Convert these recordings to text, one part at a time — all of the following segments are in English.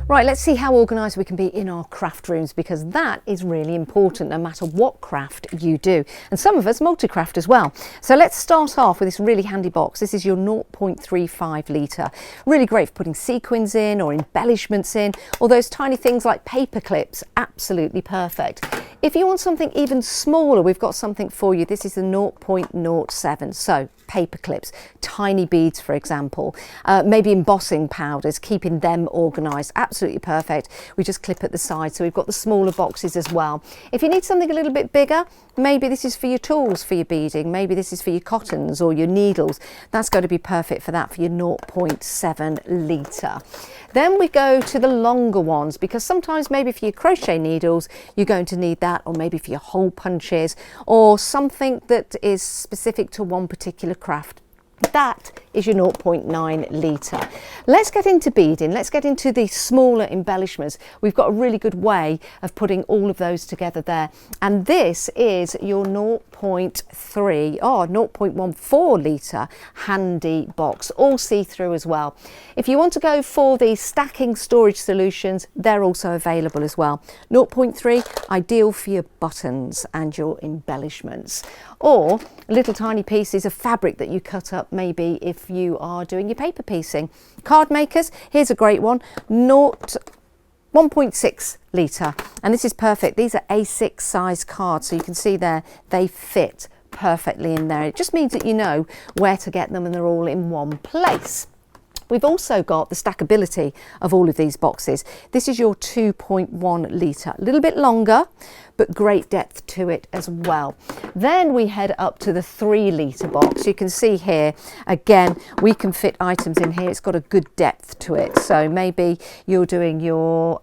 Right, let's see how organised we can be in our craft rooms, because that is really important no matter what craft you do. And some of us multi-craft as well. So let's start off with this really handy box. This is your 0.35 litre. Really great for putting sequins in or embellishments in, or those tiny things like paper clips. Absolutely perfect. If you want something even smaller, we've got something for you. This is the 0.07. So paper clips, tiny beads, for example, maybe embossing powders, keeping them organised. Absolutely perfect. We just clip at the side. So we've got the smaller boxes as well. If you need something a little bit bigger, maybe this is for your tools for your beading, maybe this is for your cottons or your needles. That's going to be perfect for that, for your 0.7 litre. Then we go to the longer ones, because sometimes maybe for your crochet needles you're going to need that, or maybe for your hole punches or something that is specific to one particular craft. That is your 0.9 litre. Let's get into beading. Let's get into the smaller embellishments. We've got a really good way of putting all of those together there. And this is your 0.14 litre handy box, all see-through as well. If you want to go for the stacking storage solutions, they're also available as well. 0.3, ideal for your buttons and your embellishments, or little tiny pieces of fabric that you cut up, maybe if you are doing your paper piecing. Card makers, here's a great one, 1.6 litre, and this is perfect. These are A6 size cards, so you can see there they fit perfectly in there. It just means that you know where to get them and they're all in one place. We've also got the stackability of all of these boxes. This is your 2.1 litre, a little bit longer, but great depth to it as well. Then we head up to the 3 litre box. You can see here, again, we can fit items in here. It's got a good depth to it. So maybe you're doing your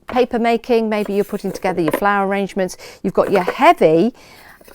paper making, maybe you're putting together your flower arrangements. You've got your heavy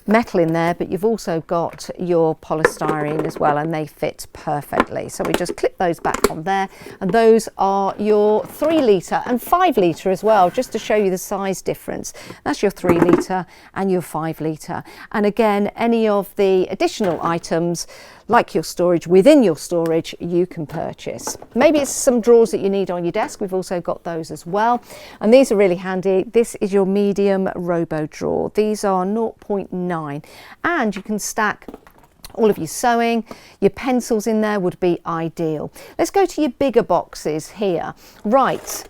metal in there, but you've also got your polystyrene as well, and they fit perfectly. So we just clip those back on there, and those are your 3 litre and 5 litre as well, just to show you the size difference. That's your 3 litre and your 5 litre. And again, any of the additional items like your storage, within your storage, you can purchase. Maybe it's some drawers that you need on your desk. We've also got those as well. And these are really handy. This is your medium robo drawer. These are 0.9, and you can stack all of your sewing, your pencils in there would be ideal. Let's go to your bigger boxes here. Right.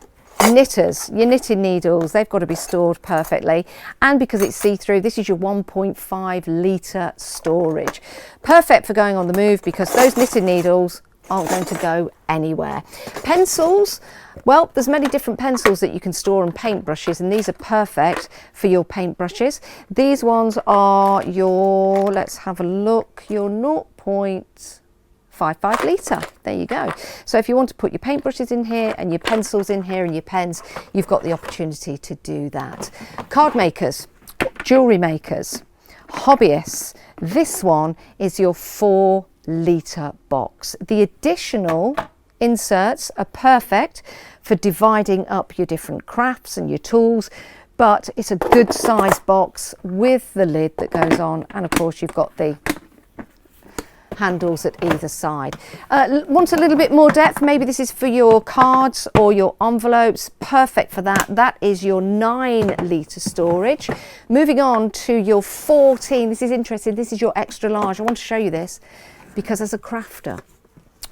Knitters, your knitting needles, they've got to be stored perfectly, and because it's see-through, this is your 1.5 litre storage. Perfect for going on the move, because those knitting needles aren't going to go anywhere. Pencils, well, there's many different pencils that you can store, and paintbrushes, and these are perfect for your paintbrushes. These ones are your, let's have a look, your 0.55 litre. There you go. So if you want to put your paintbrushes in here and your pencils in here and your pens, you've got the opportunity to do that. Card makers, jewellery makers, hobbyists, this one is your 4 litre box. The additional inserts are perfect for dividing up your different crafts and your tools, but it's a good size box with the lid that goes on, and of course you've got the handles at either side. Want a little bit more depth? Maybe this is for your cards or your envelopes. Perfect for that. That is your 9 litre storage. Moving on to your 14. This is interesting. This is your extra large. I want to show you this because as a crafter,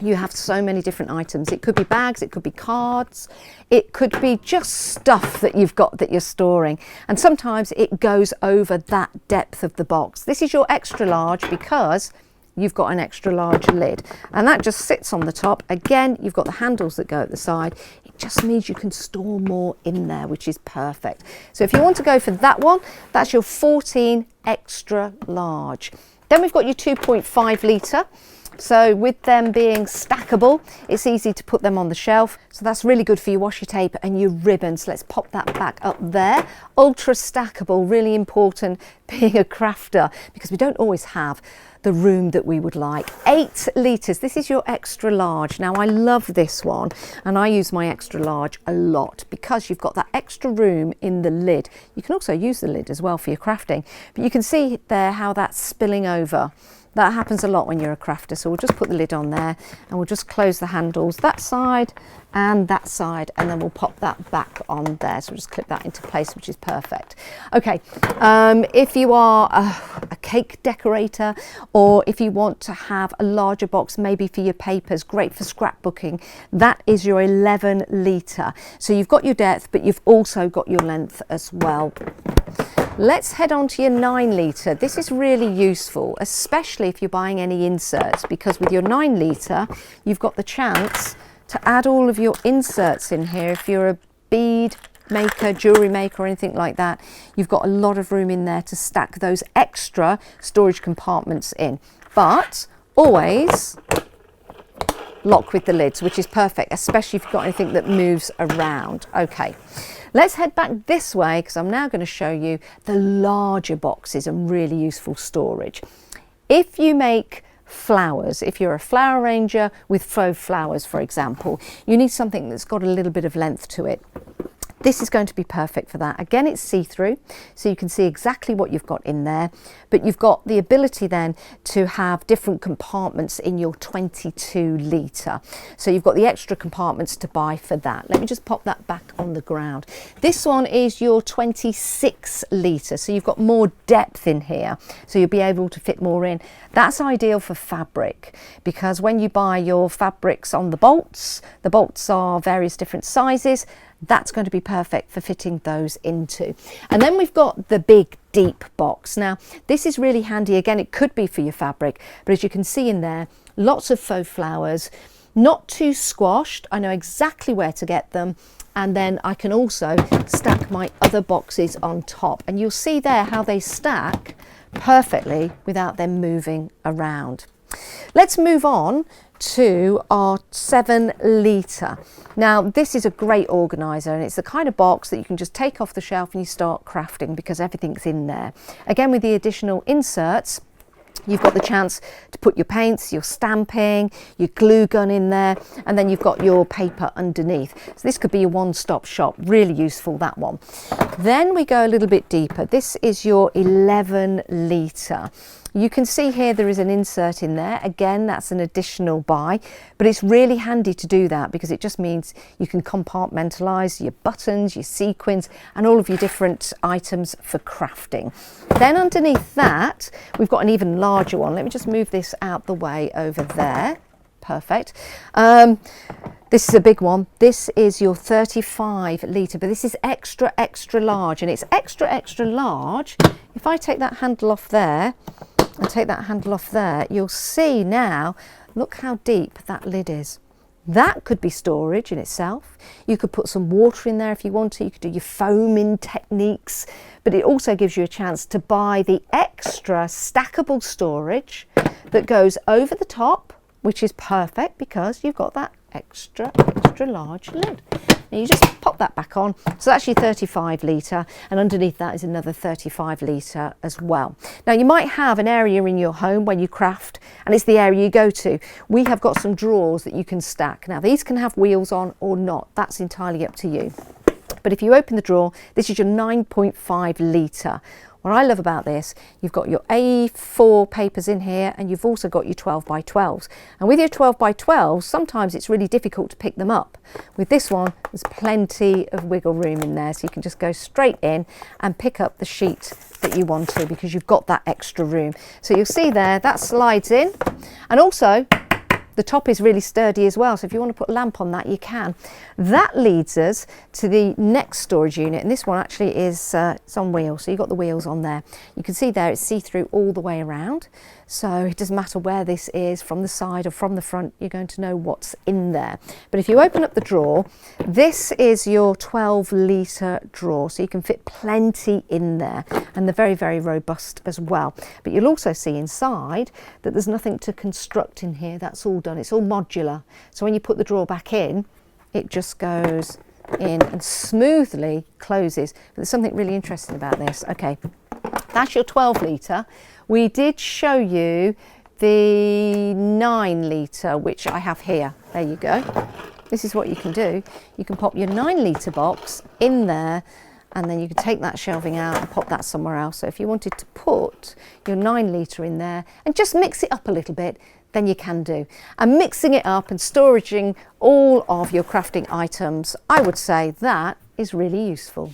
you have so many different items. It could be bags, it could be cards, it could be just stuff that you've got that you're storing. And sometimes it goes over that depth of the box. This is your extra large because you've got an extra large lid, and that just sits on the top. Again, you've got the handles that go at the side. It just means you can store more in there, which is perfect. So if you want to go for that one, that's your 14 extra large. Then we've got your 2.5 litre. So with them being stackable, it's easy to put them on the shelf. So that's really good for your washi tape and your ribbons. Let's pop that back up there. Ultra stackable, really important being a crafter, because we don't always have the room that we would like. 8 litres, this is your extra large. Now I love this one, and I use my extra large a lot because you've got that extra room in the lid. You can also use the lid as well for your crafting, but you can see there how that's spilling over That happens a lot when you're a crafter. So we'll just put the lid on there and we'll just close the handles that side and that side, and then we'll pop that back on there. So we'll just clip that into place, which is perfect. Okay, if you are a cake decorator, or if you want to have a larger box, maybe for your papers, great for scrapbooking, that is your 11 litre. So you've got your depth, but you've also got your length as well. Let's head on to your 9 litre. This is really useful, especially if you're buying any inserts, because with your 9 litre, you've got the chance to add all of your inserts in here. If you're a bead maker, jewellery maker, or anything like that, you've got a lot of room in there to stack those extra storage compartments in. But always lock with the lids, which is perfect, especially if you've got anything that moves around. Okay, let's head back this way, because I'm now going to show you the larger boxes and really useful storage. If you make flowers, if you're a flower arranger with faux flowers, for example, you need something that's got a little bit of length to it. This is going to be perfect for that. Again, it's see-through, so you can see exactly what you've got in there, but you've got the ability then to have different compartments in your 22 litre. So you've got the extra compartments to buy for that. Let me just pop that back on the ground. This one is your 26 litre, so you've got more depth in here, so you'll be able to fit more in. That's ideal for fabric, because when you buy your fabrics on the bolts are various different sizes. That's going to be perfect for fitting those into. And then we've got the big deep box. Now this is really handy. Again, it could be for your fabric, but as you can see in there, lots of faux flowers, not too squashed. I know exactly where to get them. And then I can also stack my other boxes on top, and you'll see there how they stack perfectly without them moving around. Let's move on to our 7 litre. Now this is a great organiser, and it's the kind of box that you can just take off the shelf and you start crafting, because everything's in there. Again, with the additional inserts, you've got the chance to put your paints, your stamping, your glue gun in there, and then you've got your paper underneath. So this could be a one-stop shop. Really useful, that one. Then we go a little bit deeper. This is your 11 litre. You can see here there is an insert in there. Again, that's an additional buy, but it's really handy to do that, because it just means you can compartmentalise your buttons, your sequins, and all of your different items for crafting. Then underneath that, we've got an even larger one. Let me just move this out the way over there. Perfect. This is a big one. This is your 35 litre, but this is extra, extra large, and it's extra, extra large. If I take that handle off there, and take that handle off there, you'll see now, look how deep that lid is. That could be storage in itself. You could put some water in there if you want to. You could do your foaming techniques, but it also gives you a chance to buy the extra stackable storage that goes over the top, which is perfect because you've got that extra large lid. And you just pop that back on. So that's your 35 litre, and underneath that is another 35 litre as well. Now you might have an area in your home where you craft, and it's the area you go to. We have got some drawers that you can stack. Now these can have wheels on or not. That's entirely up to you. But if you open the drawer, this is your 9.5 litre. What I love about this, you've got your A4 papers in here, and you've also got your 12 by 12s. And with your 12 by 12s, sometimes it's really difficult to pick them up. With this one, there's plenty of wiggle room in there, so you can just go straight in and pick up the sheet that you want to, because you've got that extra room. So you'll see there, that slides in, and also the top is really sturdy as well, so if you want to put a lamp on that, you can. That leads us to the next storage unit, and this one actually is it's on wheels, so you've got the wheels on there. You can see there it's see-through all the way around, so it doesn't matter where this is, from the side or from the front, you're going to know what's in there. But if you open up the drawer, this is your 12 litre drawer, so you can fit plenty in there, and they're very, very robust as well. But you'll also see inside that there's nothing to construct in here. That's all done. It's all modular, so when you put the drawer back in, it just goes in and smoothly closes. But there's something really interesting about this. Okay, that's your 12 litre. We did show you the 9 litre, which I have here. There you go. This is what you can do. You can pop your 9 litre box in there, and then you can take that shelving out and pop that somewhere else. So if you wanted to put your 9 litre in there and just mix it up a little bit, then you can do. And mixing it up and storing all of your crafting items, I would say that is really useful.